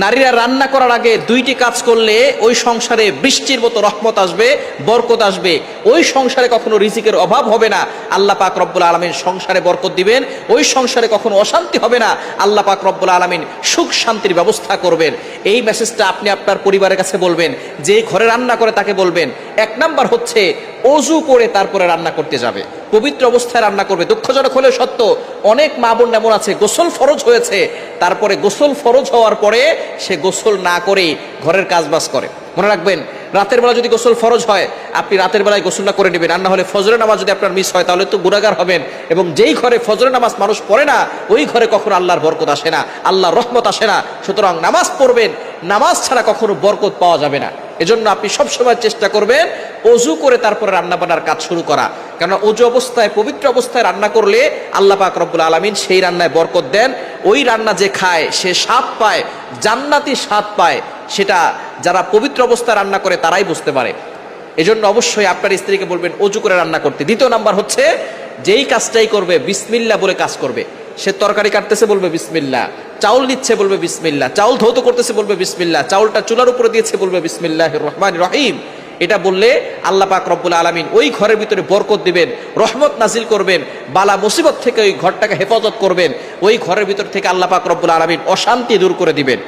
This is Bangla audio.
নারীরা রান্না করার আগে দুইটি কাজ করলে ওই সংসারে বৃষ্টির মতো রহমত আসবে, বরকত আসবে। ওই সংসারে কখনো রিজিকের অভাব হবে না, আল্লাহ পাক রব্বুল আলামিন সংসারে বরকত দিবেন। ওই সংসারে কখনো অশান্তি হবে না, আল্লাহ পাক রব্বুল আলামিন সুখ শান্তির ব্যবস্থা করবেন। এই মেসেজটা আপনি আপনার পরিবারের কাছে বলবেন, যে ঘরে রান্না করে তাকে বলবেন। এক নাম্বার হচ্ছে অজু করে তারপরে রান্না করতে যাবে, পবিত্র অবস্থায় রান্না করবে। দুঃখজনক হলে সত্য, অনেক মা বোন এমন আছে গোসল ফরজ হয়েছে, তারপরে গোসল ফরজ হওয়ার পরে সে গোসল না করে ঘরের কাজবাজ করে। মনে রাখবেন, রাতের বেলা যদি গোসল ফরজ হয়, আপনি রাতের বেলায় গোসলটা করে নেবেন। আর না হলে ফজরের নামাজ যদি আপনার মিস হয়, তাহলে তো গুনাহগার হবেন। এবং যেই ঘরে ফজরের নামাজ মানুষ পড়ে না, ওই ঘরে কখনো আল্লাহর বরকত আসে না, আল্লাহর রহমত আসে না। সুতরাং নামাজ পড়বেন, নামাজ ছাড়া কখনো বরকত পাওয়া যাবে না। এজন্য আপনি সবসময় চেষ্টা করবেন অজু করে তারপরে রান্না বান্নার কাজ শুরু করা। কারণ অজু অবস্থায়, পবিত্র অবস্থায় রান্না করলে আল্লাহ পাক রব্বুল আলামিন সেই রান্নায় বরকত দেন। ওই রান্না যে খায় সে স্বাদ পায়, জান্নাতি স্বাদ পায়। সেটা যারা পবিত্র অবস্থায় রান্না করে তারাই বুঝতে পারে। এজন্য অবশ্যই আপনার স্ত্রীকে বলবেন অজু করে রান্না করতে। দ্বিতীয় নাম্বার হচ্ছে, যেই কাজটাই করবে বিসমিল্লাহ বলে কাজ করবে। সে তরকারি কাটতেছে বলবে বিসমিল্লাহ, চাউল নিচ্ছে বলবে বিসমিল্লাহ, চাউল ধৌত করতেছে বলবে বিসমিল্লাহ, চাউলটা চুলার উপরে দিয়েছে বলবে বিসমিল্লাহির রহমানির রহিম। এটা বললে আল্লাহ পাক রব্বুল আলামিন ওই ঘরের ভিতরে বরকত দিবেন, রহমত নাজিল করবেন, বালা মুসিবত থেকে ওই ঘরটাকে হেফাজত করবেন। ওই ঘরের ভিতর থেকে আল্লাহ পাক রব্বুল আলামিন অশান্তি দূর করে দিবেন।